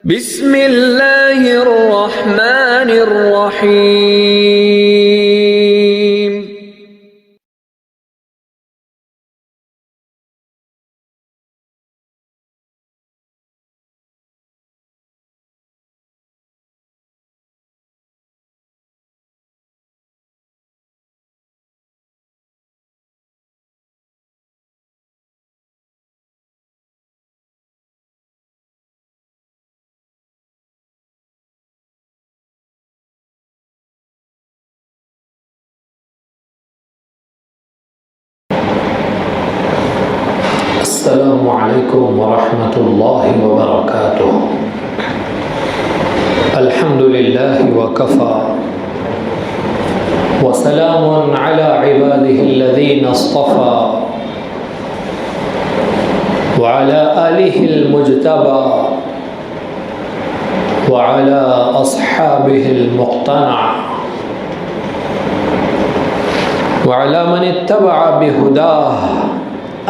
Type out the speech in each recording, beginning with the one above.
بسم اللہ الرحمن الرحیم۔ السلام علیکم ورحمۃ اللہ وبرکاتہ۔ الحمد للہ وکفى وسلام علی عباده الذین اصطفى وعلى آلہ المجتبى وعلى أصحابه المقتنع وعلى من اتبع بهداه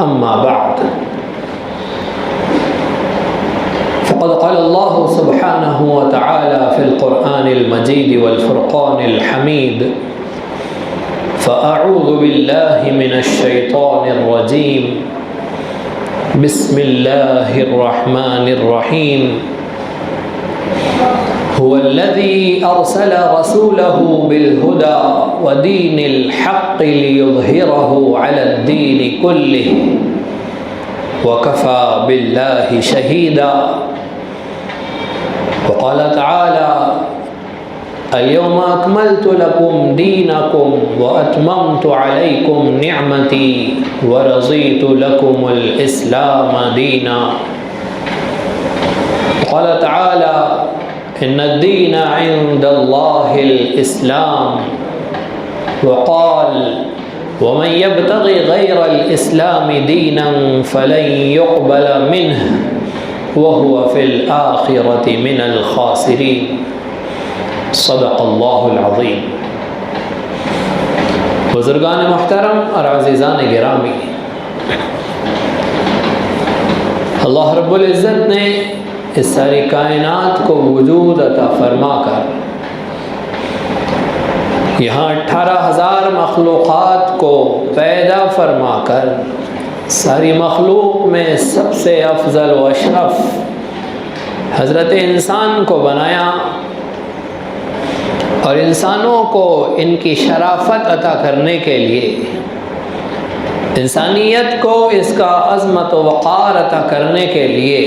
أما بعد، فقد قال الله سبحانه وتعالى في القرآن المجيد والفرقان الحميد: فأعوذ بالله من الشيطان الرجيم، بسم الله الرحمن الرحيم، هو الذي أرسل رسوله بالهدى ودين الحق ليظهره على الدين كله وكفى بالله شهيدا۔ وقال تعالى: اليوم أكملت لكم دينكم وأتممت عليكم نعمتي ورضيت لكم الإسلام دينا۔ وقال تعالى: إن الدين عند الله الإسلام۔ وقال: ومن يبتغي غير الإسلام دينا فلن يقبل منه وهو في الآخرة من الخاسرين۔ صدق الله العظيم۔ بزرگان محترم اور عزیزان گرامی، اللہ رب العزت نے اس ساری کائنات کو وجود عطا فرما کر یہاں 18,000 مخلوقات کو پیدا فرما کر ساری مخلوق میں سب سے افضل و اشرف حضرت انسان کو بنایا اور انسانوں کو ان کی شرافت عطا کرنے کے لیے، انسانیت کو اس کا عظمت و وقار عطا کرنے کے لیے،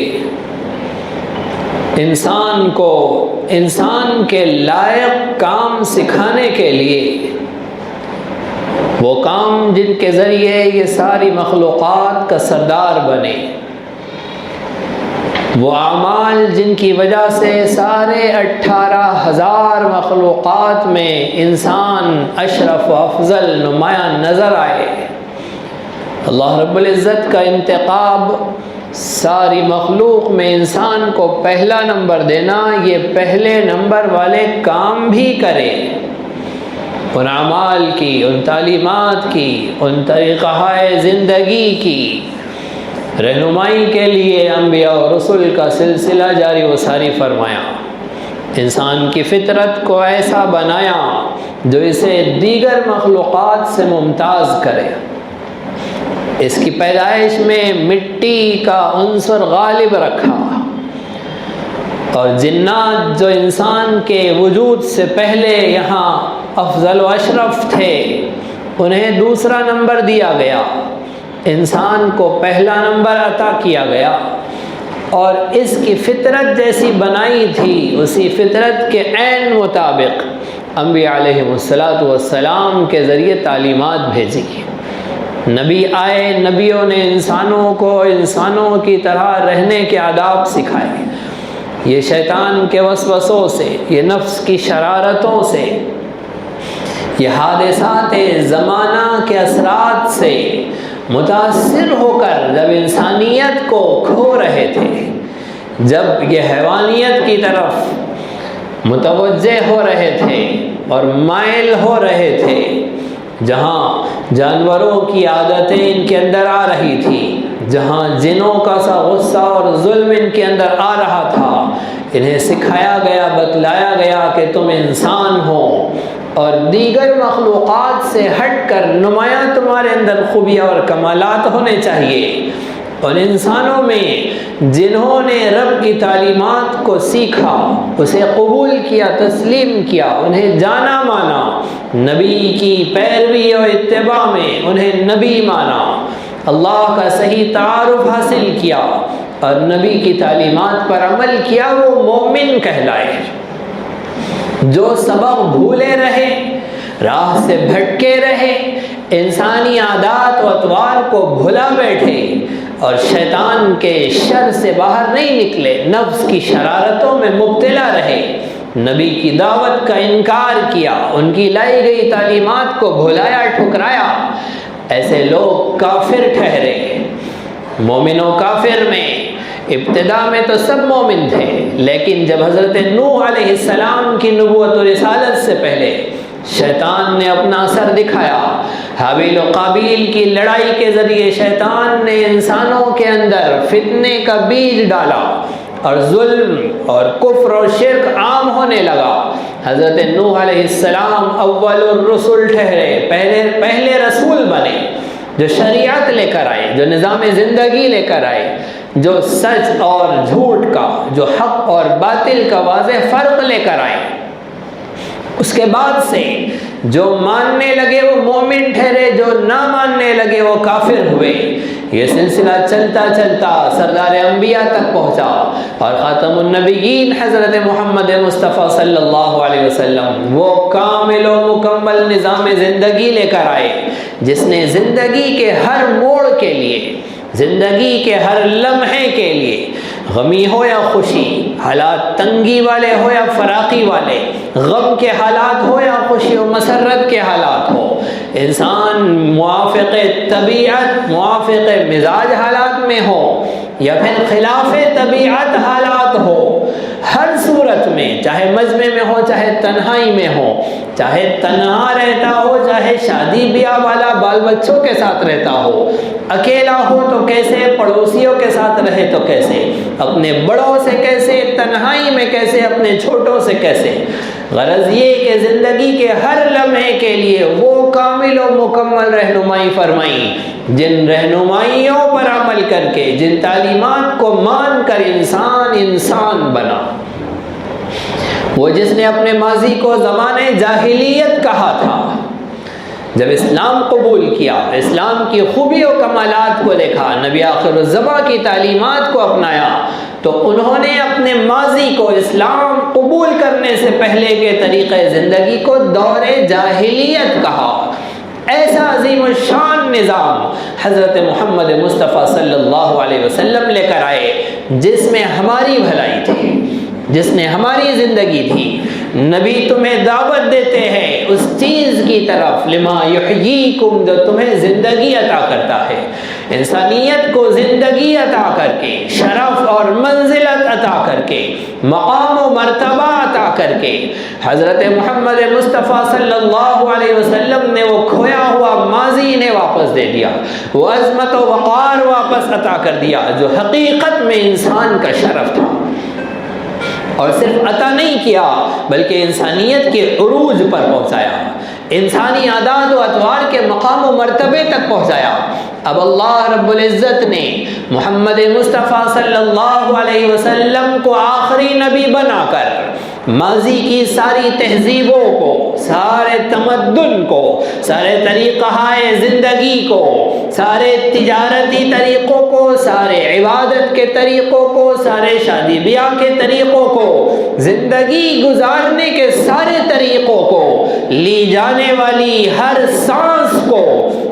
انسان کو انسان کے لائق کام سکھانے کے لیے، وہ کام جن کے ذریعے یہ ساری مخلوقات کا سردار بنے، وہ اعمال جن کی وجہ سے سارے 18,000 مخلوقات میں انسان اشرف و افضل نمایاں نظر آئے۔ اللہ رب العزت کا انتخاب ساری مخلوق میں انسان کو پہلا نمبر دینا، یہ پہلے نمبر والے کام بھی کرے، ان اعمال کی، ان تعلیمات کی، ان طریقہ زندگی کی رہنمائی کے لیے انبیاء و رسول کا سلسلہ جاری و ساری فرمایا۔ انسان کی فطرت کو ایسا بنایا جو اسے دیگر مخلوقات سے ممتاز کرے۔ اس کی پیدائش میں مٹی کا عنصر غالب رکھا، اور جنات جو انسان کے وجود سے پہلے یہاں افضل و اشرف تھے انہیں دوسرا نمبر دیا گیا، انسان کو پہلا نمبر عطا کیا گیا، اور اس کی فطرت جیسی بنائی تھی اسی فطرت کے عین مطابق انبیاء علیہ السلام کے ذریعے تعلیمات بھیجی۔ نبی آئے، نبیوں نے انسانوں کو انسانوں کی طرح رہنے کے آداب سکھائے۔ یہ شیطان کے وسوسوں سے، یہ نفس کی شرارتوں سے، یہ حادثات زمانہ کے اثرات سے متاثر ہو کر جب انسانیت کو کھو رہے تھے، جب یہ حیوانیت کی طرف متوجہ ہو رہے تھے اور مائل ہو رہے تھے، جہاں جانوروں کی عادتیں ان کے اندر آ رہی تھی، جہاں جنوں کا سا غصہ اور ظلم ان کے اندر آ رہا تھا، انہیں سکھایا گیا، بتلایا گیا کہ تم انسان ہو اور دیگر مخلوقات سے ہٹ کر نمایاں تمہارے اندر خوبیاں اور کمالات ہونے چاہیے۔ اور انسانوں میں جنہوں نے رب کی تعلیمات کو سیکھا، اسے قبول کیا، تسلیم کیا، انہیں جانا مانا، نبی کی پیروی اور اتباع میں انہیں نبی مانا، اللہ کا صحیح تعارف حاصل کیا اور نبی کی تعلیمات پر عمل کیا، وہ مومن کہلائے۔ جو سبق بھولے رہے، راہ سے بھٹکے رہے، انسانی عادات و اطوار کو بھلا بیٹھے اور شیطان کے شر سے باہر نہیں نکلے، نفس کی شرارتوں میں مبتلا رہے، نبی کی دعوت کا انکار کیا، ان کی لائی گئی تعلیمات کو بھلایا، ٹھکرایا، ایسے لوگ کافر ٹھہرے۔ مومن و کافر میں ابتدا میں تو سب مومن تھے، لیکن جب حضرت نوح علیہ السلام کی نبوت و رسالت سے پہلے شیطان نے اپنا اثر دکھایا، حابیل و قابیل کی لڑائی کے ذریعے شیطان نے انسانوں کے اندر فتنے کا بیج ڈالا اور ظلم اور کفر اور شرک عام ہونے لگا۔ حضرت نوح علیہ السلام اول الرسل ٹھہرے، پہلے رسول بنے، جو شریعت لے کر آئے، جو نظام زندگی لے کر آئے، جو سچ اور جھوٹ کا، جو حق اور باطل کا واضح فرق لے کر آئے۔ اس کے بعد سے جو ماننے لگے وہ مومن ٹھہرے، جو نہ ماننے لگے وہ کافر ہوئے۔ یہ سلسلہ چلتا چلتا سردار انبیاء تک پہنچا اور خاتم النبیین حضرت محمد مصطفیٰ صلی اللہ علیہ وسلم وہ کامل و مکمل نظام زندگی لے کر آئے، جس نے زندگی کے ہر موڑ کے لیے، زندگی کے ہر لمحے کے لیے، غمی ہو یا خوشی، حالات تنگی والے ہو یا فراقی والے، غم کے حالات ہو یا خوشی و مسرت کے حالات ہو، انسان موافق طبیعت، موافق مزاج حالات میں ہو یا پھر خلاف طبیعت حالات ہو، ہر صورت میں، چاہے مجمع میں ہو، چاہے تنہائی میں ہو، چاہے تنہا رہتا ہو، چاہے شادی بیاہ والا بال بچوں کے ساتھ رہتا ہو، اکیلا ہو تو کیسے، پڑوسیوں کے ساتھ رہے تو کیسے، اپنے بڑوں سے کیسے، تنہائی میں کیسے، اپنے چھوٹوں سے کیسے، غرض یہ کہ زندگی کے ہر لمحے کے لیے وہ کامل و مکمل رہنمائی فرمائی، جن رہنمائیوں پر عمل کر کے، جن تعلیمات کو مان کر انسان بنا۔ وہ جس نے اپنے ماضی کو زمانِ جاہلیت کہا تھا، جب اسلام قبول کیا، اسلام کی خوبی و کمالات کو دیکھا، نبی آخر الزمان کی تعلیمات کو اپنایا، تو انہوں نے اپنے ماضی کو اسلام قبول کرنے سے پہلے کے طریقے زندگی کو دور جاہلیت کہا۔ ایسا عظیم الشان نظام حضرت محمد مصطفیٰ صلی اللہ علیہ وسلم لے کر آئے، جس میں ہماری بھلائی تھی، جس نے ہماری زندگی تھی۔ نبی تمہیں دعوت دیتے ہیں اس چیز کی طرف، لما یحییکم، جو تمہیں زندگی عطا کرتا ہے، انسانیت کو زندگی عطا کر کے، شرف اور منزلت عطا کر کے، مقام و مرتبہ عطا کر کے، حضرت محمد مصطفیٰ صلی اللہ علیہ وسلم نے وہ کھویا ہوا ماضی نے واپس دے دیا، وہ عظمت و وقار واپس عطا کر دیا جو حقیقت میں انسان کا شرف تھا، اور صرف عطا نہیں کیا بلکہ انسانیت کے عروج پر پہنچایا، انسانی عادات و اطوار کے مقام و مرتبے تک پہنچایا۔ اب اللہ رب العزت نے محمد مصطفیٰ صلی اللہ علیہ وسلم کو آخری نبی بنا کر ماضی کی ساری تہذیبوں کو، سارے تمدن کو، سارے طریقہ زندگی کو، سارے تجارتی طریقوں کو، سارے عبادت کے طریقوں کو، سارے شادی بیاہ کے طریقوں کو، زندگی گزارنے کے سارے طریقوں کو، لی جانے والی ہر سانس کو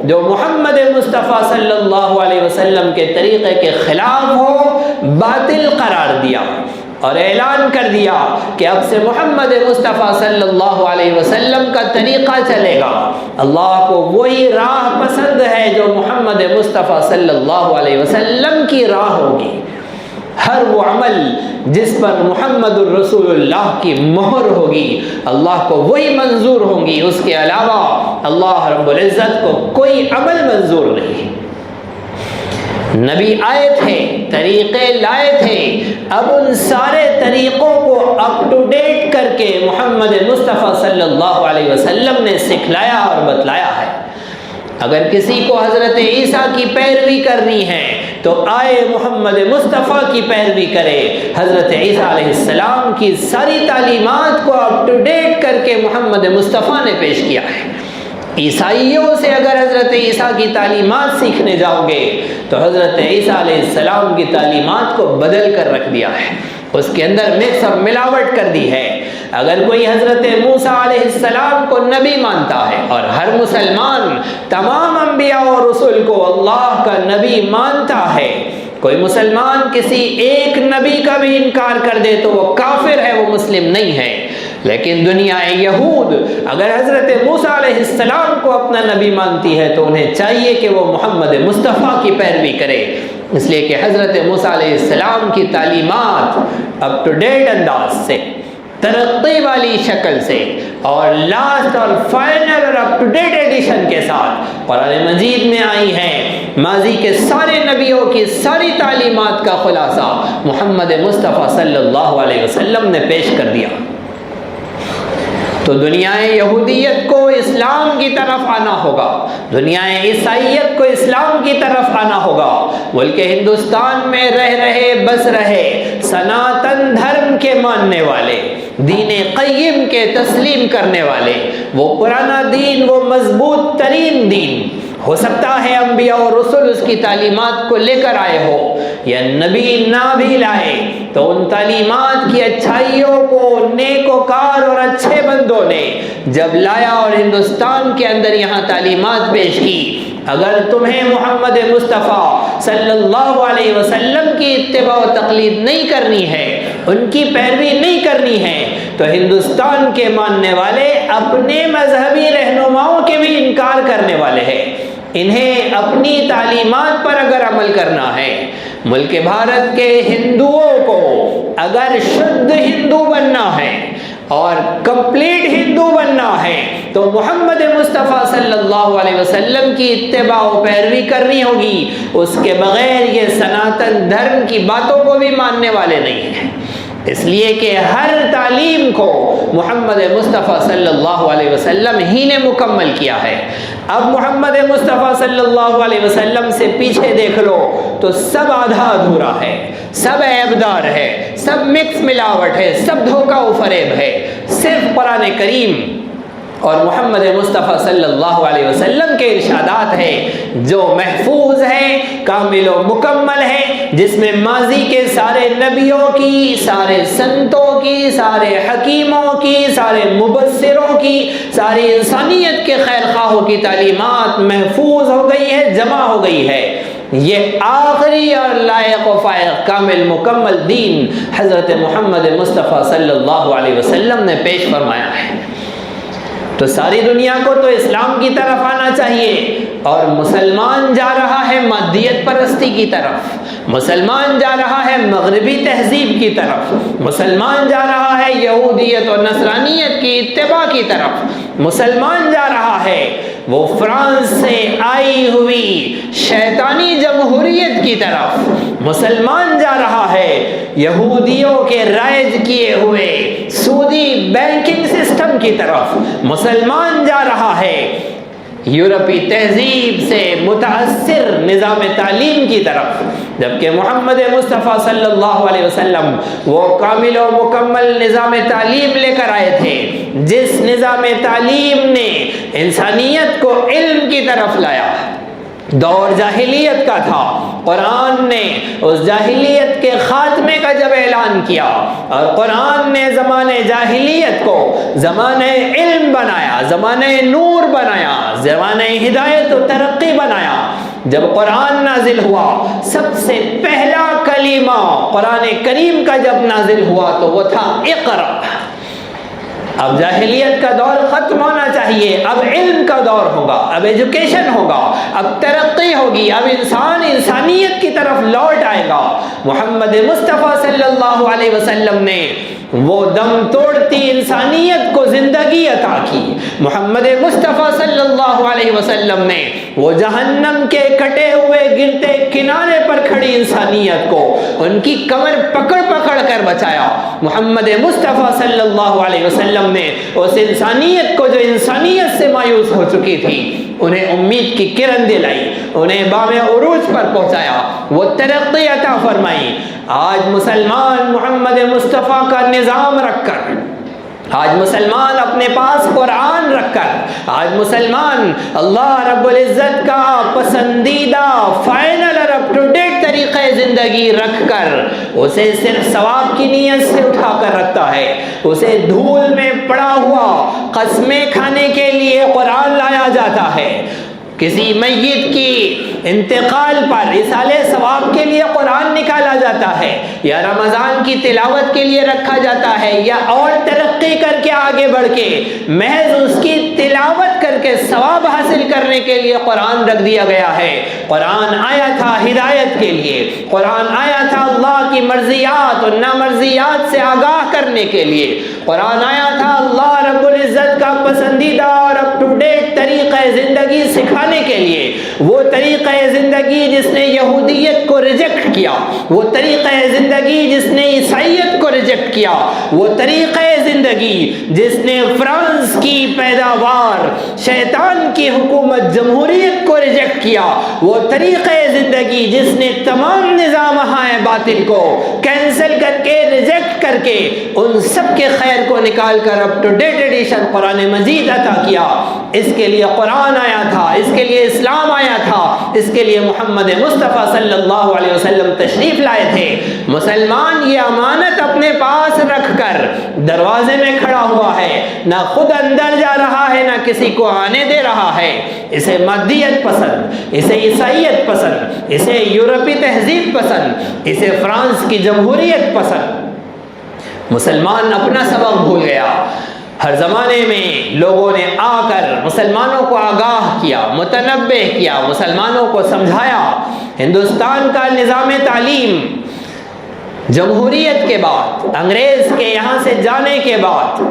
جو محمد مصطفیٰ صلی اللہ علیہ وسلم کے طریقے کے خلاف ہو، باطل قرار دیا اور اعلان کر دیا کہ اب سے محمد مصطفیٰ صلی اللہ علیہ وسلم کا طریقہ چلے گا۔ اللہ کو وہی راہ پسند ہے جو محمد مصطفیٰ صلی اللہ علیہ وسلم کی راہ ہوگی۔ ہر وہ عمل جس پر محمد الرسول اللہ کی مہر ہوگی، اللہ کو وہی منظور ہوں گی، اس کے علاوہ اللہ رب العزت کو کوئی عمل منظور نہیں۔ نبی آئے تھے، طریقے لائے تھے، اب ان سارے طریقوں کو اپ ٹو ڈیٹ کر کے محمد مصطفیٰ صلی اللہ علیہ وسلم نے سکھلایا اور بتلایا ہے۔ اگر کسی کو حضرت عیسیٰ کی پیروی کرنی ہے تو آئے محمد مصطفیٰ کی پیروی کرے۔ حضرت عیسیٰ علیہ السلام کی ساری تعلیمات کو اپ ٹو ڈیٹ کر کے محمد مصطفیٰ نے پیش کیا ہے۔ عیسائیوں سے اگر حضرت عیسیٰ کی تعلیمات سیکھنے جاؤ گے تو حضرت عیسیٰ علیہ السلام کی تعلیمات کو بدل کر رکھ دیا ہے، اس کے اندر مکس اور ملاوٹ کر دی ہے۔ اگر کوئی حضرت موسیٰ علیہ السلام کو نبی مانتا ہے، اور ہر مسلمان تمام انبیاء اور رسول کو اللہ کا نبی مانتا ہے، کوئی مسلمان کسی ایک نبی کا بھی انکار کر دے تو وہ کافر ہے، وہ مسلم نہیں ہے۔ لیکن دنیا یہود اگر حضرت موسیٰ علیہ السلام کو اپنا نبی مانتی ہے تو انہیں چاہیے کہ وہ محمد مصطفیٰ کی پیروی کرے، اس لیے کہ حضرت موسیٰ علیہ السلام کی تعلیمات اپ ٹو ڈیٹ انداز سے، ترقی والی شکل سے، اور لاسٹ اور فائنل اور اپ ٹو ڈیٹ ایڈیشن کے ساتھ قرآن مجید میں آئی ہیں۔ ماضی کے سارے نبیوں کی ساری تعلیمات کا خلاصہ محمد مصطفیٰ صلی اللہ علیہ وسلم نے پیش کر دیا۔ تو دنیا یہودیت کو اسلام کی طرف آنا ہوگا، دنیا عیسائیت کو اسلام کی طرف آنا ہوگا۔ ملک ہندوستان میں رہ رہے بس رہے سناتن دھرم کے ماننے والے، دین قیم کے تسلیم کرنے والے، وہ پرانا دین، وہ مضبوط ترین دین، ہو سکتا ہے انبیاء اور رسول اس کی تعلیمات کو لے کر آئے ہو، یا نبی نہ بھی لائے، تو ان تعلیمات کی اچھائیوں کو نیکوکار اور اچھے بندوں نے جب لایا اور ہندوستان کے اندر یہاں تعلیمات پیش کی، اگر تمہیں محمد مصطفیٰ صلی اللہ علیہ وسلم کی اتباع و تقلید نہیں کرنی ہے، ان کی پیروی نہیں کرنی ہے، تو ہندوستان کے ماننے والے اپنے مذہبی رہنماؤں کے بھی انکار کرنے والے ہیں۔ انہیں اپنی تعلیمات پر اگر عمل کرنا ہے، ملک بھارت کے ہندوؤں کو اگر شدھ ہندو بننا ہے اور کمپلیٹ ہندو بننا ہے تو محمد مصطفیٰ صلی اللہ علیہ وسلم کی اتباع و پیروی کرنی ہوگی، اس کے بغیر یہ سناتن دھرم کی باتوں کو بھی ماننے والے نہیں ہیں۔ اس لیے کہ ہر تعلیم کو محمد مصطفیٰ صلی اللہ علیہ وسلم ہی نے مکمل کیا ہے۔ اب محمد مصطفیٰ صلی اللہ علیہ وسلم سے پیچھے دیکھ لو تو سب آدھا ادھورا ہے، سب عیبدار ہے، سب مکس ملاوٹ ہے، سب دھوکہ و فریب ہے۔ صرف قرآن کریم اور محمد مصطفیٰ صلی اللہ علیہ وسلم کے ارشادات ہیں جو محفوظ ہیں، کامل و مکمل ہیں، جس میں ماضی کے سارے نبیوں کی، سارے سنتوں کی، سارے حکیموں کی، سارے مبصروں کی، ساری انسانیت کے خیر خواہوں کی تعلیمات محفوظ ہو گئی ہے، جمع ہو گئی ہے۔ یہ آخری اور لائق و فائق کامل مکمل دین حضرت محمد مصطفیٰ صلی اللہ علیہ وسلم نے پیش فرمایا ہے۔ تو ساری دنیا کو تو اسلام کی طرف آنا چاہیے، اور مسلمان جا رہا ہے مادیت پرستی کی طرف، مسلمان جا رہا ہے مغربی تہذیب کی طرف، مسلمان جا رہا ہے یہودیت اور نصرانیت کی اتباع کی طرف، مسلمان جا رہا ہے وہ فرانس سے آئی ہوئی شیطانی جمہوریت کی طرف، مسلمان جا رہا ہے یہودیوں کے رائج کیے ہوئے سودی بینکنگ سسٹم کی طرف، مسلمان جا رہا ہے یورپی تہذیب سے متاثر نظام تعلیم کی طرف، جبکہ محمد مصطفیٰ صلی اللہ علیہ وسلم وہ کامل و مکمل نظام تعلیم لے کر آئے تھے، جس نظام تعلیم نے انسانیت کو علم کی طرف لایا۔ دور جاہلیت کا تھا، قرآن نے اس جاہلیت کے خاتمے کا جب اعلان کیا، اور قرآن نے زمانے جاہلیت کو زمانے علم بنایا، زمانے نور بنایا، زمانے ہدایت و ترقی بنایا۔ جب قرآن نازل ہوا، سب سے پہلا کلمہ قرآن کریم کا جب نازل ہوا تو وہ تھا اقرأ۔ اب جاہلیت کا دور ختم ہونا چاہیے، اب علم کا دور ہوگا، اب ایجوکیشن ہوگا، اب ترقی ہوگی، اب انسان انسانیت کی طرف لوٹ آئے گا۔ محمد مصطفیٰ صلی اللہ علیہ وسلم نے وہ دم توڑتی انسانیت کو زندگی عطا کی۔ محمد مصطفیٰ صلی اللہ علیہ وسلم نے وہ جہنم کے کٹے ہوئے گرتے کنارے پر کھڑی انسانیت کو ان کی کمر پکڑ پکڑ کر بچایا۔ محمد مصطفیٰ صلی اللہ علیہ وسلم نے اس انسانیت کو جو انسانیت سے مایوس ہو چکی تھی انہیں امید کی کرن دلائی، انہیں بام عروج پر پہنچایا، وہ ترقی عطا فرمائی۔ آج مسلمان محمد مصطفیٰ کا نظام رکھ کر، آج مسلمان اپنے پاس قرآن رکھ کر، آج مسلمان اللہ رب العزت کا پسندیدہ فائنل اور اپ ٹو ڈیٹ طریقہ زندگی رکھ کر اسے صرف ثواب کی نیت سے اٹھا کر رکھتا ہے، اسے دھول میں پڑا ہوا قسمیں کھانے کے لیے قرآن لایا جاتا ہے۔ کسی میت کی انتقال پر اصالہ ثواب کے لیے قرآن نکالا جاتا ہے، یا رمضان کی تلاوت کے لیے رکھا جاتا ہے، یا اور ترقی کر کے آگے بڑھ کے محض اس کی تلاوت کر کے ثواب حاصل کرنے کے لیے قرآن رکھ دیا گیا ہے۔ قرآن آیا تھا ہدایت کے لیے، قرآن آیا تھا اللہ کی مرضیات اور نامرضیات سے آگاہ کرنے کے لیے، قرآن آیا تھا اللہ رب العزت کا پسندیدہ اور اپ ٹو ڈیٹ طریقہ زندگی سکھانے کے لیے۔ وہ طریقہ زندگی جس نے یہودیت کو ریجیکٹ کیا، وہ طریقہ زندگی جس نے عیسائیت کو ریجیکٹ کیا، وہ طریقہ زندگی جس نے فرانس کی پیداوار شیطان کی حکومت جمہوریت کو ریجیکٹ کیا، وہ طریقہ زندگی جس نے تمام نظام باطل کو کینسل کر کے ریجیکٹ کر کے ان سب کے خیر کو نکال کر اپ ٹو ڈیٹ ایڈیشن قرآن مجید عطا کیا۔ اس کے لیے قرآن آیا تھا، اس کے لیے اسلام آیا تھا، اس کے لیے محمد مصطفیٰ صلی اللہ علیہ وسلم تشریف لائے تھے۔ مسلمان یہ امانت اپنے پاس رکھ کر دروازے میں کھڑا ہوا ہے، نہ خود اندر جا رہا ہے نہ کسی کو آنے دے رہا ہے۔ اسے مادیت پسند، اسے عیسائیت پسند، اسے یورپی تہذیب پسند، اسے فرانس کی جمہوریت پسند۔ مسلمان اپنا سبق بھول گیا۔ ہر زمانے میں لوگوں نے آ کر مسلمانوں کو آگاہ کیا، متنبہ کیا، مسلمانوں کو سمجھایا۔ ہندوستان کا نظام تعلیم جمہوریت کے بعد، انگریز کے یہاں سے جانے کے بعد،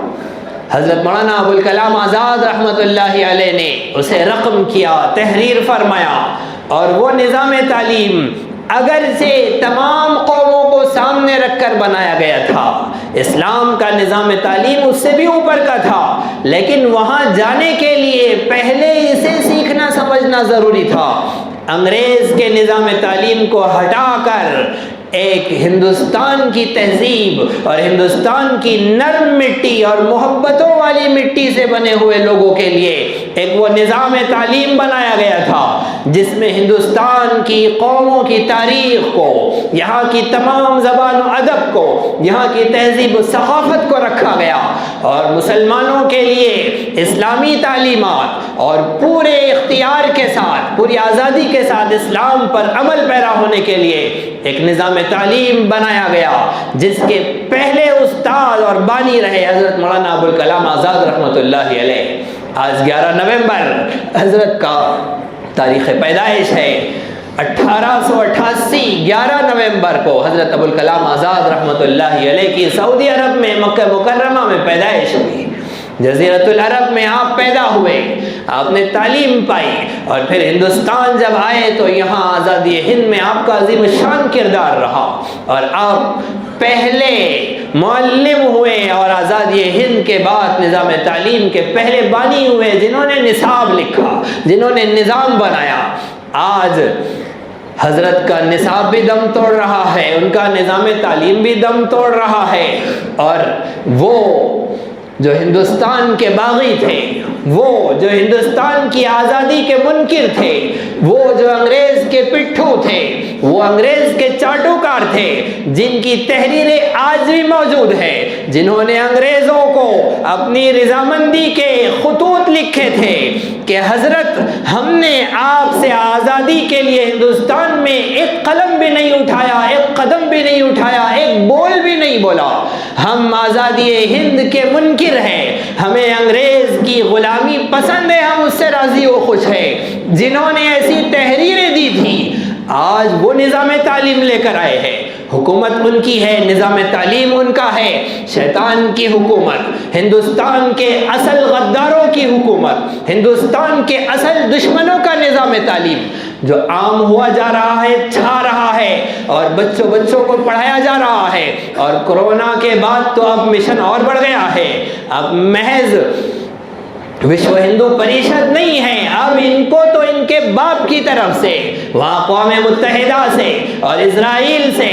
حضرت مولانا ابوالکلام آزاد رحمۃ اللہ علیہ نے اسے رقم کیا، تحریر فرمایا، اور وہ نظام تعلیم اگرچہ تمام قوموں کو سامنے رکھ کر بنایا گیا تھا، اسلام کا نظام تعلیم اس سے بھی اوپر کا تھا، لیکن وہاں جانے کے لیے پہلے اسے سیکھنا سمجھنا ضروری تھا۔ انگریز کے نظام تعلیم کو ہٹا کر ایک ہندوستان کی تہذیب اور ہندوستان کی نرم مٹی اور محبتوں والی مٹی سے بنے ہوئے لوگوں کے لیے ایک وہ نظام تعلیم بنایا گیا تھا جس میں ہندوستان کی قوموں کی تاریخ کو، یہاں کی تمام زبان و ادب کو، یہاں کی تہذیب و ثقافت کو رکھا گیا، اور مسلمانوں کے لیے اسلامی تعلیمات اور پورے اختیار کے ساتھ، پوری آزادی کے ساتھ اسلام پر عمل پیرا ہونے کے لیے ایک نظام تعلیم بنایا گیا، جس کے پہلے استاد اور بانی رہے حضرت مولانا ابوالکلام آزاد رحمۃ اللہ علیہ۔ آج 11 نومبر حضرت کا تاریخ پیدائش ہے۔ 1888 11 نومبر کو حضرت ابوالکلام آزاد رحمۃ اللہ علیہ کی سعودی عرب میں مکہ مکرمہ میں پیدائش ہوئی۔ جزیرۃ العرب میں آپ پیدا ہوئے، آپ نے تعلیم پائی، اور پھر ہندوستان جب آئے تو یہاں آزادی ہند میں آپ کا عظیم شان کردار رہا، اور آپ پہلے معلم ہوئے اور آزادی ہند کے بعد نظام تعلیم کے پہلے بانی ہوئے جنہوں نے نصاب لکھا، جنہوں نے نظام بنایا۔ آج حضرت کا نصاب بھی دم توڑ رہا ہے، ان کا نظام تعلیم بھی دم توڑ رہا ہے، اور وہ جو ہندوستان کے باغی تھے، وہ جو ہندوستان کی آزادی کے منکر تھے، وہ جو انگریز کے پٹھو تھے، وہ انگریز کے چاٹوکار تھے، جن کی تحریریں آج بھی موجود ہے، جنہوں نے انگریزوں کو اپنی رضامندی کے خطوط لکھے تھے کہ حضرت ہم نے آپ سے آزادی کے لیے ہندوستان میں ایک قلم بھی نہیں اٹھایا، ایک قدم بھی نہیں اٹھایا، ایک بول بھی نہیں بولا، ہم آزادی ہند کے منکر ہیں، ہمیں انگریز کی غلامی پسند ہے، ہم اس سے راضی و خوش ہیں۔ جنہوں نے ایسی تحریریں دی تھی آج وہ نظام تعلیم لے کر آئے ہیں۔ حکومت ان کی ہے، نظام تعلیم ان کا ہے، شیطان کی حکومت، ہندوستان کے اصل غداروں کی حکومت، ہندوستان کے اصل دشمنوں کا نظام تعلیم جو عام ہوا جا رہا ہے، چھا رہا ہے اور بچوں کو پڑھایا جا رہا ہے۔ اور کرونا کے بعد تو اب مشن اور بڑھ گیا ہے، اب محض وشو ہندو پریشد نہیں ہے، اب ان کو تو ان کے باپ کی طرف سے، وہاں اقوام متحدہ سے اور اسرائیل سے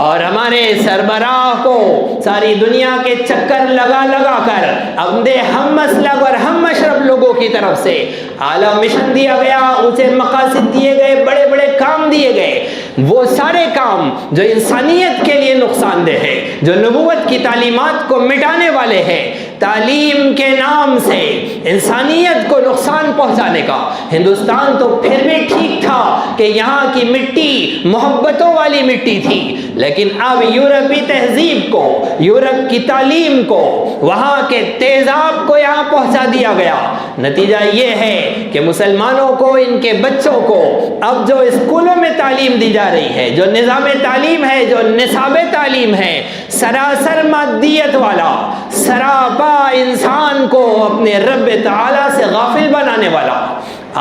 اور ہمارے سربراہ کو ساری دنیا کے چکر لگا لگا کر اپنے ہم مسلک اور ہم مشرب لوگوں کی طرف سے اعلیٰ مشن دیا گیا، اسے مقاصد دیے گئے، بڑے بڑے کام دیے گئے، وہ سارے کام جو انسانیت کے لیے نقصان دہ ہے، جو نبوت کی تعلیمات کو مٹانے والے ہیں، تعلیم کے نام سے انسانیت کو نقصان پہنچانے کا۔ ہندوستان تو پھر بھی ٹھیک تھا کہ یہاں کی مٹی محبتوں والی مٹی تھی، لیکن اب یورپی تہذیب کو، یورپ کی تعلیم کو، وہاں کے تیزاب کو یہاں پہنچا دیا گیا۔ نتیجہ یہ ہے کہ مسلمانوں کو، ان کے بچوں کو اب جو اسکولوں میں تعلیم دی جا رہی ہے، جو نظام تعلیم ہے، جو نصاب تعلیم ہے، سراسر مادیت والا، سراپا انسان کو اپنے رب تعالیٰ سے غافل بنانے والا۔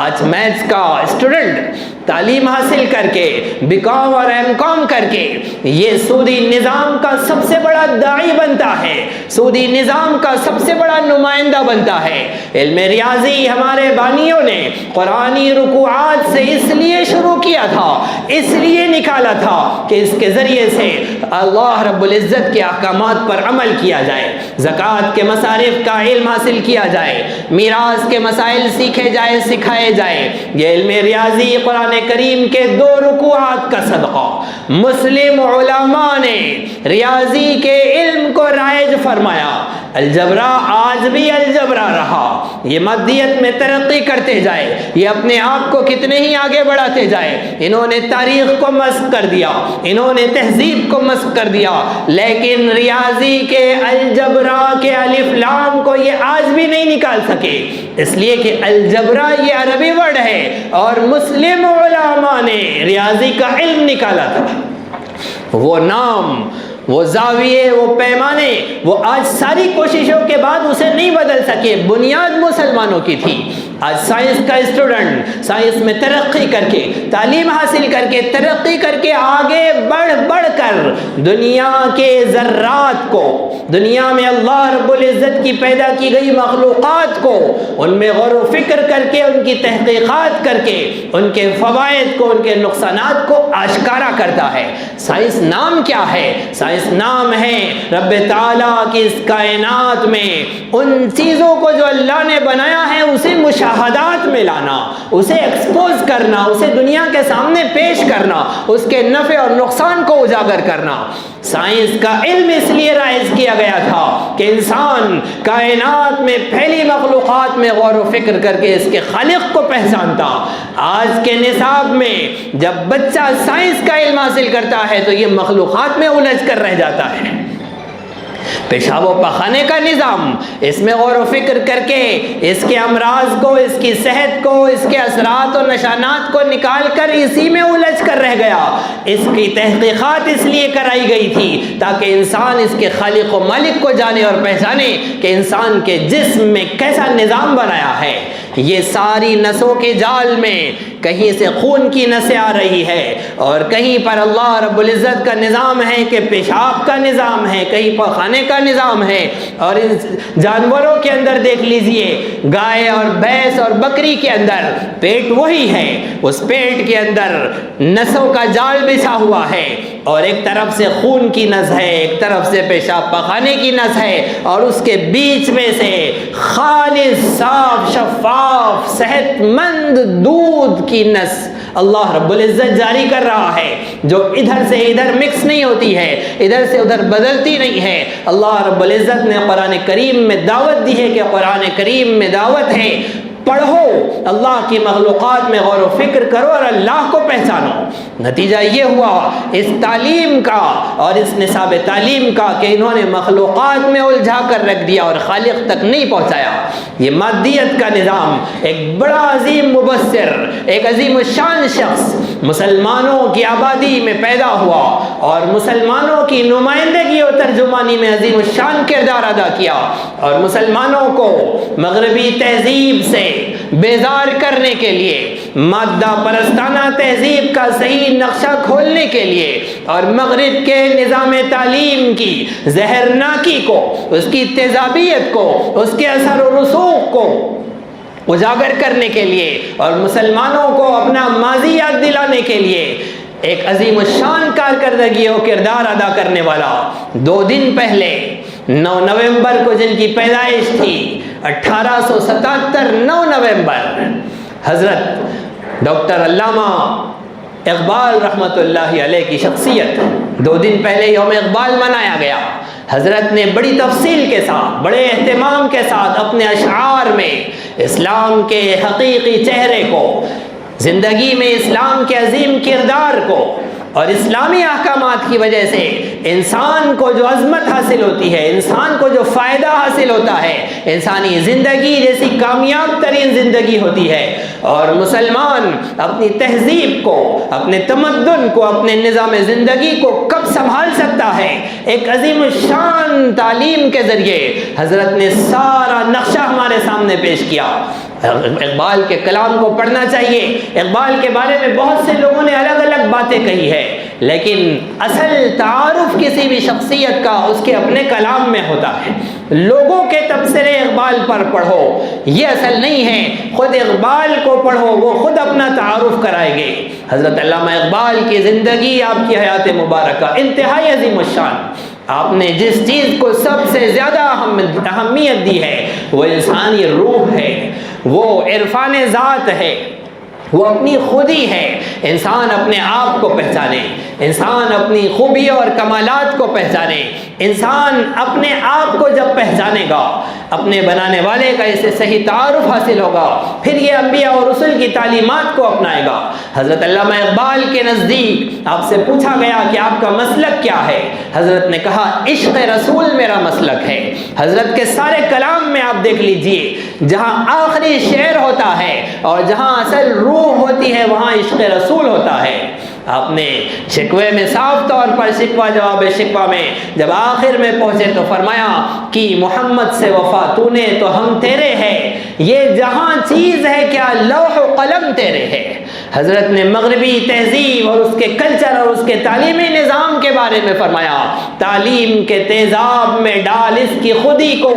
آج میتھس کا اسٹوڈنٹ تعلیم حاصل کر کے بی.کام اور ایم.کام کر کے یہ سودی نظام کا سب سے بڑا داعی بنتا ہے، سودی نظام کا سب سے بڑا نمائندہ بنتا ہے۔ علم ریاضی ہمارے بانیوں نے قرآنی رکوعات سے اس لیے شروع کیا تھا، اس لیے نکالا تھا کہ اس کے ذریعے سے اللہ رب العزت کے احکامات پر عمل کیا جائے، زکوٰۃ کے مصارف کا علم حاصل کیا جائے، میراث کے مسائل سیکھے جائے، سکھائے جائے۔ یہ علم ریاضی قرآن کریم کے 2 رکوعات کا صدقہ مسلم علماء نے ریاضی کے علم کو رائج فرمایا۔ الجبرا آج بھی الجبرا رہا، یہ مادیت میں ترقی کرتے جائے، یہ اپنے آپ کو کتنے ہی آگے بڑھاتے جائے۔ انہوں نے تاریخ کو مسخ کر دیا، انہوں نے تہذیب کو مسخ کر دیا، لیکن ریاضی کے الجبرا کے الف لام کو یہ آج بھی نہیں نکال سکے، اس لیے کہ الجبرا یہ عربی ورڈ ہے اور مسلم علماء نے ریاضی کا علم نکالا تھا۔ وہ نام، وہ زاویے، وہ پیمانے، وہ آج ساری کوششوں کے بعد اسے نہیں بدل سکے۔ بنیاد مسلمانوں کی تھی۔ آج سائنس کا اسٹوڈنٹ سائنس میں ترقی کر کے، تعلیم حاصل کر کے، ترقی کر کے آگے بڑھ بڑھ کر دنیا کے ذرات کو، دنیا میں اللہ رب العزت کی پیدا کی گئی مخلوقات کو، ان میں غور و فکر کر کے، ان کی تحقیقات کر کے، ان کے فوائد کو، ان کے نقصانات کو آشکارا کرتا ہے۔ سائنس نام کیا ہے؟ سائنس نام ہے رب تعالیٰ کی اس کائنات میں ان چیزوں کو جو اللہ نے بنایا ہے اسے مشاہدات میں لانا، اسے ایکسپوز کرنا، اسے دنیا کے سامنے پیش کرنا، اس کے نفع اور نقصان کو اجاگر کرنا۔ سائنس کا علم اس لیے رائج کیا گیا تھا کہ انسان کائنات میں پھیلی مخلوقات میں غور و فکر کر کے اس کے خالق کو پہچانتا۔ آج کے نصاب میں جب بچہ سائنس کا علم حاصل کرتا ہے تو یہ مخلوقات میں الجھ کر رہ جاتا ہے۔ پیشاب و پخانے کا نظام، اس میں غور و فکر کر کے اس کے امراض کو، اس کی صحت کو، اس کے اثرات و نشانات کو نکال کر اسی میں الجھ کر رہ گیا۔ اس کی تحقیقات اس لیے کرائی گئی تھی تاکہ انسان اس کے خالق و مالک کو جانے اور پہچانے کہ انسان کے جسم میں کیسا نظام بنایا ہے۔ یہ ساری نسوں کے جال میں کہیں سے خون کی نسیں آ رہی ہے اور کہیں پر اللہ رب العزت کا نظام ہے کہ پیشاب کا نظام ہے، کہیں پخانے کا نظام ہے۔ اور ان جانوروں کے اندر دیکھ لیجئے، گائے اور بھینس اور بکری کے اندر پیٹ وہی ہے، اس پیٹ کے اندر نسوں کا جال بچھا ہوا ہے، اور ایک طرف سے خون کی نس ہے، ایک طرف سے پیشاب پخانے کی نس ہے، اور اس کے بیچ میں سے خالص صاف شفاف صحت مند دودھ کی نس اللہ رب العزت جاری کر رہا ہے، جو ادھر سے ادھر مکس نہیں ہوتی ہے، ادھر سے ادھر بدلتی نہیں ہے۔ اللہ رب العزت نے قرآن کریم میں دعوت دی ہے کہ قرآن کریم میں دعوت ہے پڑھو، اللہ کی مخلوقات میں غور و فکر کرو اور اللہ کو پہچانو۔ نتیجہ یہ ہوا اس تعلیم کا اور اس نصاب تعلیم کا کہ انہوں نے مخلوقات میں الجھا کر رکھ دیا اور خالق تک نہیں پہنچایا۔ یہ مادیت کا نظام ایک بڑا عظیم مبصر، ایک عظیم الشان شخص مسلمانوں کی آبادی میں پیدا ہوا اور مسلمانوں کی نمائندگی و ترجمانی میں عظیم الشان کردار ادا کیا، اور مسلمانوں کو مغربی تہذیب سے بیزار کرنے کے لیے، مادہ پرستانہ تہذیب کا صحیح نقشہ کھولنے کے لیے، اور مغرب کے نظام تعلیم کی زہرناکی کو، اس کی تیزابیت کو، اس کے اثر و رسوخ کو اجاگر کرنے کے لیے اور مسلمانوں کو اپنا ماضی یاد دلانے کے لیے ایک عظیم الشان کارکردگی و کردار ادا کرنے والا 2 دن پہلے 9 نومبر کو جن کی پیدائش تھی 1877 9 نومبر، حضرت ڈاکٹر علامہ اقبال رحمۃ اللہ علیہ کی شخصیت 2 دن پہلے یوم اقبال منایا گیا۔ حضرت نے بڑی تفصیل کے ساتھ، بڑے اہتمام کے ساتھ اپنے اشعار میں اسلام کے حقیقی چہرے کو، زندگی میں اسلام کے عظیم کردار کو اور اسلامی احکامات کی وجہ سے انسان کو جو عظمت حاصل ہوتی ہے، انسان کو جو فائدہ حاصل ہوتا ہے، انسانی زندگی جیسی کامیاب ترین زندگی ہوتی ہے، اور مسلمان اپنی تہذیب کو، اپنے تمدن کو، اپنے نظام زندگی کو کب سنبھال سکتا ہے، ایک عظیم الشان تعلیم کے ذریعے حضرت نے سارا نقشہ ہمارے سامنے پیش کیا۔ اقبال کے کلام کو پڑھنا چاہیے۔ اقبال کے بارے میں بہت سے لوگوں نے الگ الگ باتیں کہی ہے، لیکن اصل تعارف کسی بھی شخصیت کا اس کے اپنے کلام میں ہوتا ہے۔ لوگوں کے تبصرے اقبال پر پڑھو یہ اصل نہیں ہے، خود اقبال کو پڑھو، وہ خود اپنا تعارف کرائیں گے۔ حضرت علامہ اقبال کی زندگی، آپ کی حیات مبارکہ انتہائی عظیم الشان۔ آپ نے جس چیز کو سب سے زیادہ اہمیت دی ہے وہ انسانی روح ہے، وہ عرفان ذات ہے، وہ اپنی خودی ہے۔ انسان اپنے آپ کو پہچانے، انسان اپنی خوبیوں اور کمالات کو پہچانے۔ انسان اپنے آپ کو جب پہچانے گا، اپنے بنانے والے کا اسے صحیح تعارف حاصل ہوگا، پھر یہ انبیاء اور رسل کی تعلیمات کو اپنائے گا۔ حضرت علامہ اقبال کے نزدیک آپ سے پوچھا گیا کہ آپ کا مسلک کیا ہے؟ حضرت نے کہا عشق رسول میرا مسلک ہے۔ حضرت کے سارے کلام میں آپ دیکھ لیجئے، جہاں آخری شعر ہوتا ہے اور جہاں اصل روح ہوتی ہے وہاں عشق رسول ہوتا ہے۔ آپ نے شکوے میں صاف طور پر شکوہ جواب شکوہ میں جب آخر میں پہنچے تو فرمایا کہ محمد سے وفا تو نے تو ہم تیرے ہے، یہ جہاں چیز ہے کیا لوح و قلم تیرے ہے۔ حضرت نے مغربی تہذیب اور اس کے کلچر اور اس کے تعلیمی نظام کے بارے میں فرمایا تعلیم کے تیزاب میں ڈال اس کی خودی کو،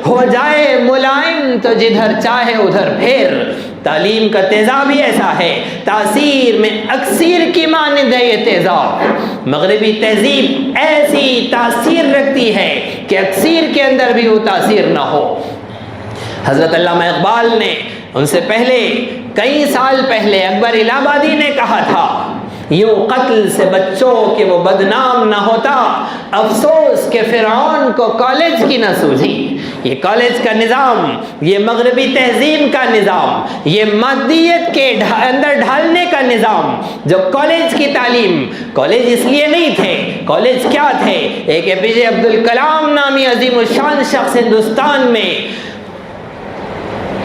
ہو جائے ملائم تو جدھر چاہے ادھر پھر۔ تعلیم کا تیزاب ہی ایسا ہے، تاثیر میں اکثیر کی مانند ہے یہ تیزاب۔ مغربی تہذیب ایسی تاثیر رکھتی ہے کہ اکثیر کے اندر بھی وہ تاثیر نہ ہو۔ حضرت علامہ اقبال نے ان سے پہلے کئی سال پہلے اکبر الہ آبادی نے کہا تھا یوں قتل سے بچوں کہ وہ بدنام نہ ہوتا، افسوس کہ فرعون کو کالج کی نہ سوجھی۔ یہ کالج کا نظام، یہ مغربی تہذیب کا نظام، یہ مادیت کے اندر ڈھالنے کا نظام، جو کالج کی تعلیم، کالج اس لیے نہیں تھے، کالج کیا تھے؟ ایک APJ عبد الکلام نامی عظیم الشان شخص ہندوستان میں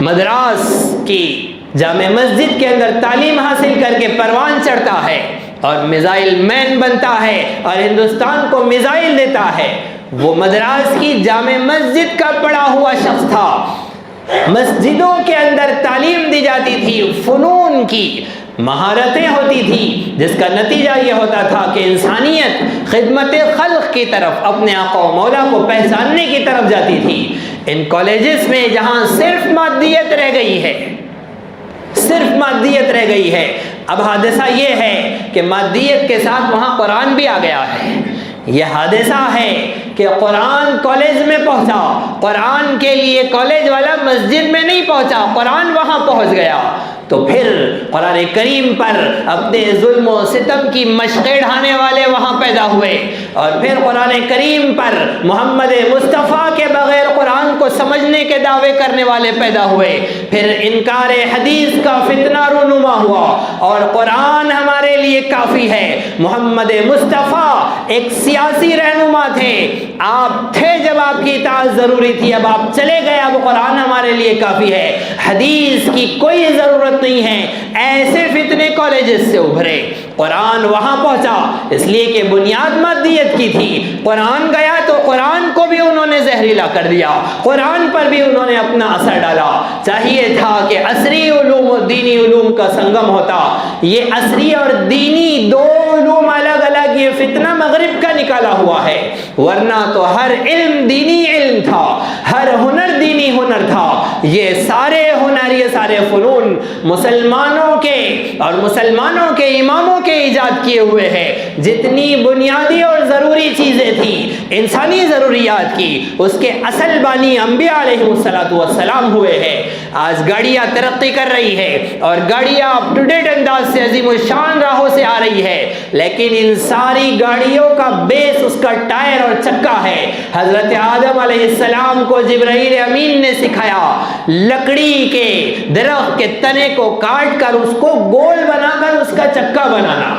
مدراس کی جامع مسجد کے اندر تعلیم حاصل کر کے پروان چڑھتا ہے اور میزائل مین بنتا ہے اور ہندوستان کو میزائل دیتا ہے۔ وہ مدراس کی جامع مسجد کا پڑھا ہوا شخص تھا۔ مسجدوں کے اندر تعلیم دی جاتی تھی، فنون کی مہارتیں ہوتی تھی، جس کا نتیجہ یہ ہوتا تھا کہ انسانیت خدمت خلق کی طرف، اپنے آقا و مولا کو پہچاننے کی طرف جاتی تھی۔ ان کالجز میں جہاں صرف مادیت رہ گئی ہے، صرف مادیت رہ گئی ہے، اب حادثہ یہ ہے کہ مادیت کے ساتھ وہاں قرآن بھی آ گیا ہے. یہ حادثہ ہے کہ قرآن کالج میں پہنچا، قرآن کے لیے کالج والا مسجد میں نہیں پہنچا، قرآن وہاں پہنچ گیا. تو پھر قرآن کریم پر اپنے ظلم و ستم کی مشقیں ڈھانے والے وہاں پیدا ہوئے، اور پھر قرآن کریم پر محمد مصطفیٰ کے بغیر قرآن کو سمجھنے کے دعوے کرنے والے پیدا ہوئے. پھر انکار حدیث کا فتنہ رونما ہوا، اور قرآن ہمارے لیے کافی ہے. محمد مصطفیٰ ایک سیاسی رہنما تھے، آپ تھے جب آپ کی اطاعت ضروری تھی، اب آپ چلے گئے، اب قرآن ہمارے لیے کافی ہے. حدیث کی کوئی ضرورت نہیں ہے. ایسے فتنے کالجز سے ابھرے، قرآن وہاں پہنچا، اس لیے کہ بنیاد مادیت کی تھی. قرآن گیا تو قرآن کو بھی انہوں نے زہریلا کر دیا، قرآن پر بھی انہوں نے اپنا اثر ڈالا. چاہیے تھا کہ عصری علوم و دینی علوم کا سنگم ہوتا. یہ عصری اور دینی دو علوم الگ الگ، یہ فتنہ مغرب کا نکالا ہوا ہے، ورنہ تو ہر علم دینی علم تھا، ہر ہنر دینی ہنر تھا. یہ سارے ہنر، یہ سارے فنون مسلمانوں کے اور مسلمانوں کے اماموں کے ایجاد کیے ہوئے ہیں. جتنی بنیادی اور ضروری چیزیں تھیں انسانی ضروریات کی، اس کے اصل بانی انبیاء علیہ السلام ہوئے ہیں. آج گاڑیاں ترقی کر رہی ہے اور گاڑیاں اپ ٹو ڈیٹ انداز سے عظیم الشان راہوں سے آ رہی ہے، لیکن ان ساری گاڑیوں کا بیس اس کا ٹائر اور چکا ہے. حضرت آدم علیہ السلام کو جبرائیل امین نے سکھایا لکڑی کے درخت کے تنے کو کاٹ کر اس کو گول بنا کر اس کا چکا بنانا.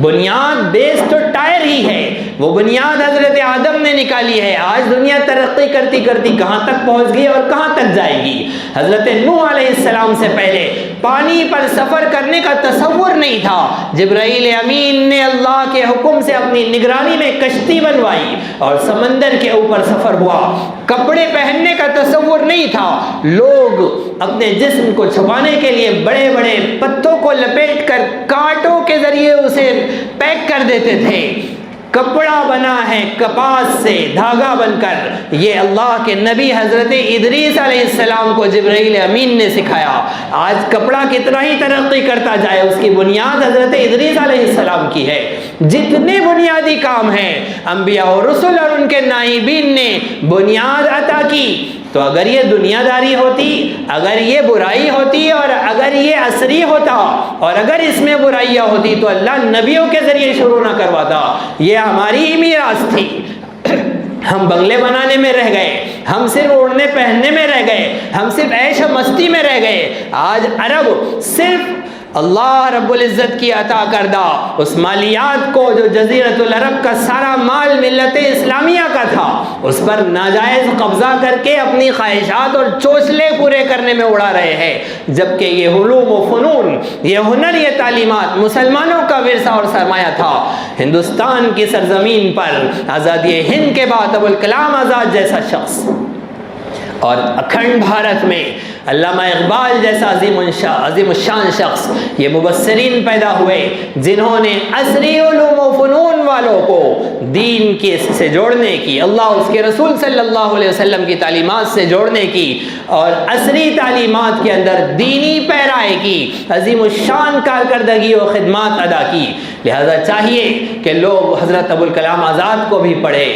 بنیاد بیس تو ٹائر ہی ہے، وہ بنیاد حضرت آدم نے نکالی ہے. آج دنیا ترقی کرتی کرتی کہاں تک پہنچ گئی اور کہاں تک جائے گی. حضرت نوح علیہ السلام سے پہلے پانی پر سفر کرنے کا تصور نہیں تھا. جبرائیل امین نے اللہ کے حکم سے اپنی نگرانی میں کشتی بنوائی اور سمندر کے اوپر سفر ہوا. کپڑے پہننے کا تصور نہیں تھا. لوگ اپنے جسم کو چھپانے کے لیے بڑے بڑے پتوں کو لپیٹ کر کانٹوں کے ذریعے اسے پیک کر دیتے تھے. کپڑا بنا ہے کپاس سے دھاگا بن کر. یہ اللہ کے نبی حضرت ادریس علیہ السلام کو جبرائیل امین نے سکھایا. آج کپڑا کتنا ہی ترقی کرتا جائے، اس کی بنیاد حضرت ادریس علیہ السلام کی ہے. جتنے بنیادی کام ہیں انبیاء اور رسل اور ان کے نائبین نے بنیاد عطا کی. تو اگر یہ دنیا داری ہوتی، اگر یہ برائی ہوتی، اور اگر یہ عصری ہوتا، اور اگر اس میں برائیاں ہوتی تو اللہ نبیوں کے ذریعے شروع نہ کرواتا. یہ ہماری ہی میراث تھی. ہم بنگلے بنانے میں رہ گئے، ہم صرف اوڑھنے پہننے میں رہ گئے، ہم صرف عیش و مستی میں رہ گئے. آج عرب صرف اللہ رب العزت کی عطا کردہ اس مالیات کو، جو جزیرۃ العرب کا سارا مال ملت اسلامیہ کا تھا، اس پر ناجائز قبضہ کر کے اپنی خواہشات اور چوچلے پورے کرنے میں اڑا رہے ہیں. جبکہ یہ علوم و فنون، یہ ہنر، یہ تعلیمات مسلمانوں کا ورثہ اور سرمایہ تھا. ہندوستان کی سرزمین پر آزادی ہند کے بعد ابوالکلام آزاد جیسا شخص اور اکھنڈ بھارت میں علامہ اقبال جیسا عظیم الشان شخص، یہ مبصرین پیدا ہوئے جنہوں نے عصری علوم و فنون والوں کو دین کے سے جوڑنے کی، اللہ اس کے رسول صلی اللہ علیہ وسلم کی تعلیمات سے جوڑنے کی، اور عصری تعلیمات کے اندر دینی پیرائی کی عظیم الشان کارکردگی و خدمات ادا کی. لہذا چاہیے کہ لوگ حضرت ابوالکلام آزاد کو بھی پڑھے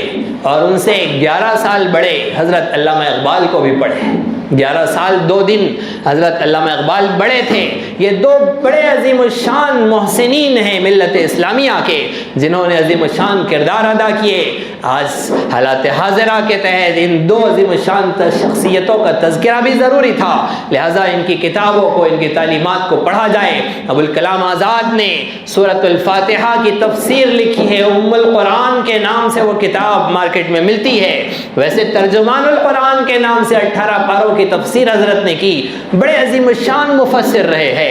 اور ان سے 11 سال بڑے حضرت علامہ اقبال کو بھی پڑھے. 11 سال 2 دن حضرت علامہ اقبال بڑے تھے. یہ 2 بڑے عظیم الشان محسنین ہیں ملت اسلامیہ کے، جنہوں نے عظیم الشان کردار ادا کیے. آج حالات حاضرہ کے تحت ان 2 عظیم الشان شخصیتوں کا تذکرہ بھی ضروری تھا. لہٰذا ان کی کتابوں کو، ان کی تعلیمات کو پڑھا جائے. ابوالکلام آزاد نے سورۃ الفاتحہ کی تفسیر لکھی ہے، ام القرآن کے نام سے وہ کتاب مارکیٹ میں ملتی ہے. ویسے ترجمان القرآن کے نام سے 18 پاروں کی تفسیر حضرت نے کی. بڑے عظیم الشان مفسر رہے ہیں،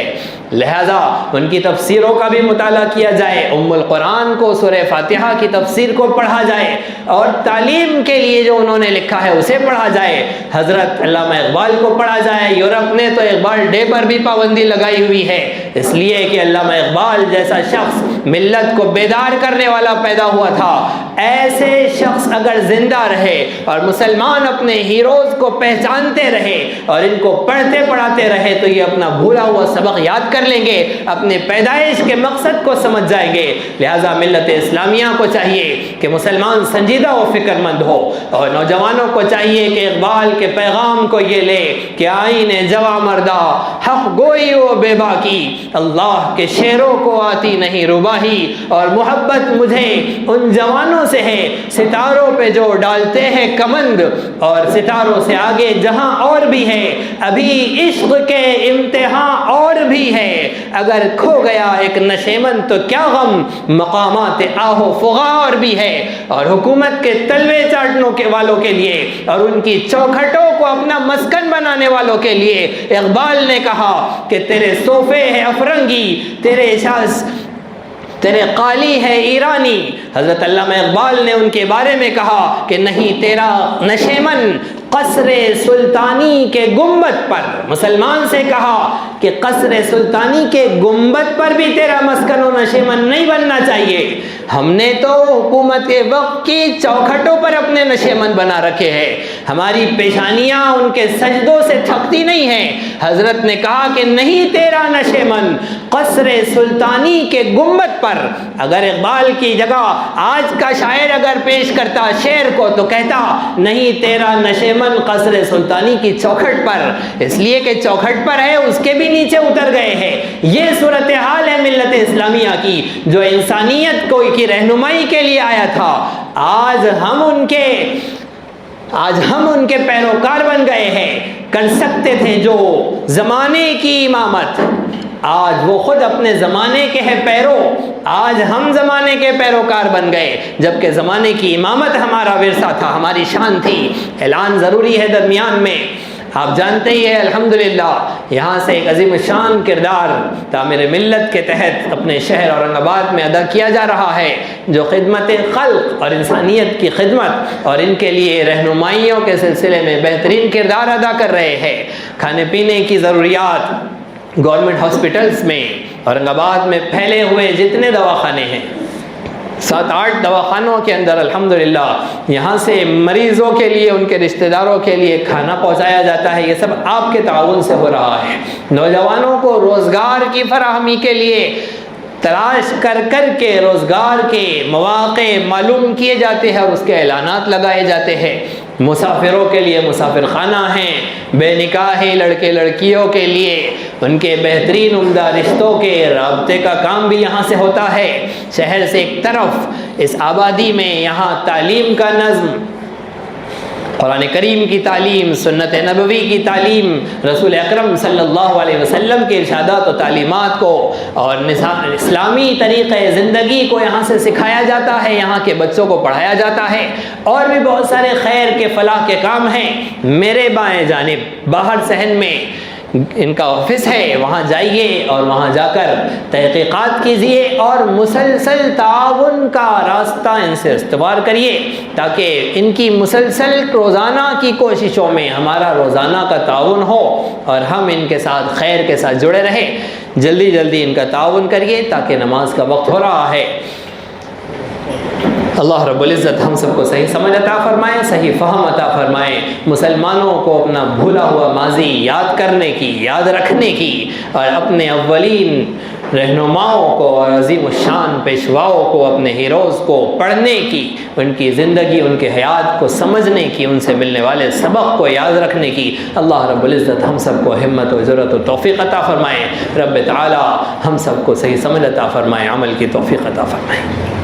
لہذا ان کی تفسیروں کا بھی مطالعہ کیا جائے. ام القرآن کو، سورہ فاتحہ کی تفسیر کو پڑھا جائے، اور تعلیم کے لیے جو انہوں نے لکھا ہے اسے پڑھا جائے. حضرت علامہ اقبال کو پڑھا جائے. یورپ نے تو اقبال ڈے پر بھی پابندی لگائی ہوئی ہے، اس لیے کہ علامہ اقبال جیسا شخص ملت کو بیدار کرنے والا پیدا ہوا تھا. ایسے شخص اگر زندہ رہے اور مسلمان اپنے ہیروز کو پہچانتے رہے اور ان کو پڑھتے پڑھاتے رہے تو یہ اپنا بھولا ہوا سبق یاد کر کر لیں گے، اپنے پیدائش کے مقصد کو سمجھ جائیں گے۔ لہٰذا ملت اسلامیہ کو چاہیے کہ مسلمان سنجیدہ و فکر مند ہو، اور نوجوانوں کو چاہیے کہ اقبال کے پیغام کو یہ لے کہ آئین جواں مردہ حق گوئی و بے باکی، اللہ کے شعروں کو آتی نہیں رباہی، اور محبت مجھے ان جوانوں سے ہے ستاروں پہ جو ڈالتے ہیں کمند، اور ستاروں سے آگے جہاں اور بھی ہے ابھی عشق کے امتحان اور بھی ہے، اگر کھو گیا ایک نشیمن تو کیا غم، مقامات آہو فغا اور بھی ہے۔ اور حکومت کے تلوے چاٹنوں کے والوں کے لیے اور ان کی چوکھٹوں کو اپنا مسکن بنانے والوں کے لیے اقبال نے کہا کہ تیرے صوفے ہے افرنگی، تیرے قالی ہے ایرانی۔ حضرت علامہ اقبال نے ان کے بارے میں کہا کہ نہیں تیرا نشیمن قصر سلطانی کے گنبد پر، مسلمان سے کہا کہ قصر سلطانی کے گنبد پر بھی تیرا مسکن و نشیمن نہیں بننا چاہیے۔ ہم نے تو حکومت کے وقت کی چوکھٹوں پر اپنے نشیمن بنا رکھے ہیں، ہماری پیشانیاں ان کے سجدوں سے تھکتی نہیں ہیں۔ حضرت نے کہا کہ نہیں تیرا نشیمن قصر سلطانی کے گنبد پر۔ اگر اقبال کی جگہ آج کا شاعر اگر پیش کرتا شعر کو تو کہتا نہیں تیرا نشیمن قصر سلطانی کی چوکھٹ پر، اس لیے کہ چوکھٹ پر ہے اس کے بھی نیچے اتر گئے ہیں۔ یہ صورتحال ہے ملت اسلامیہ کی، جو انسانیت کو کی رہنمائی کے لیے آیا تھا۔ آج ہم ان کے پیروکار بن گئے ہیں۔ کر سکتے تھے جو زمانے کی امامت، آج وہ خود اپنے زمانے کے ہیں پیرو، آج ہم زمانے کے پیروکار بن گئے، جبکہ زمانے کی امامت ہمارا ورثہ تھا، ہماری شان تھی۔ اعلان ضروری ہے درمیان میں، آپ جانتے ہی ہیں الحمدللہ یہاں سے ایک عظیم شان کردار تعمیر ملت کے تحت اپنے شہر اورنگ آباد میں ادا کیا جا رہا ہے، جو خدمت خلق اور انسانیت کی خدمت اور ان کے لیے رہنمائیوں کے سلسلے میں بہترین کردار ادا کر رہے ہیں۔ کھانے پینے کی ضروریات گورنمنٹ ہاسپٹلز میں اورنگ آباد میں پھیلے ہوئے جتنے دواخانے ہیں، 7-8 دواخانوں کے اندر الحمدللہ یہاں سے مریضوں کے لیے ان کے رشتہ داروں کے لیے کھانا پہنچایا جاتا ہے۔ یہ سب آپ کے تعاون سے ہو رہا ہے۔ نوجوانوں کو روزگار کی فراہمی کے لیے تلاش کر کے روزگار کے مواقع معلوم کیے جاتے ہیں اور اس کے اعلانات لگائے جاتے ہیں۔ مسافروں کے لیے مسافر خانہ ہیں، بے نکاحی لڑکے لڑکیوں کے لیے ان کے بہترین عمدہ رشتوں کے رابطے کا کام بھی یہاں سے ہوتا ہے۔ شہر سے ایک طرف اس آبادی میں یہاں تعلیم کا نظم، قرآن کریم کی تعلیم، سنت نبوی کی تعلیم، رسول اکرم صلی اللہ علیہ وسلم کے ارشادات و تعلیمات کو اور اسلامی طریقہ زندگی کو یہاں سے سکھایا جاتا ہے، یہاں کے بچوں کو پڑھایا جاتا ہے، اور بھی بہت سارے خیر کے فلاح کے کام ہیں۔ میرے بائیں جانب باہر صحن میں ان کا آفس ہے، وہاں جائیے اور وہاں جا کر تحقیقات کیجیے اور مسلسل تعاون کا راستہ ان سے استوار کریے، تاکہ ان کی مسلسل روزانہ کی کوششوں میں ہمارا روزانہ کا تعاون ہو اور ہم ان کے ساتھ خیر کے ساتھ جڑے رہیں۔ جلدی جلدی ان کا تعاون کریے تاکہ نماز کا وقت ہو رہا ہے۔ اللہ رب العزت ہم سب کو صحیح سمجھ عطا فرمائے، صحیح فہم عطا فرمائے، مسلمانوں کو اپنا بھولا ہوا ماضی یاد کرنے کی، یاد رکھنے کی، اور اپنے اولین رہنماؤں کو اور عظیم الشان پیشواؤں کو، اپنے ہیروز کو پڑھنے کی، ان کی زندگی، ان کے حیات کو سمجھنے کی، ان سے ملنے والے سبق کو یاد رکھنے کی اللہ رب العزت ہم سب کو ہمت و جرأت و توفیق عطا فرمائے۔ رب تعالی ہم سب کو صحیح سمجھ عطا فرمائے، عمل کی توفیق عطا فرمائے۔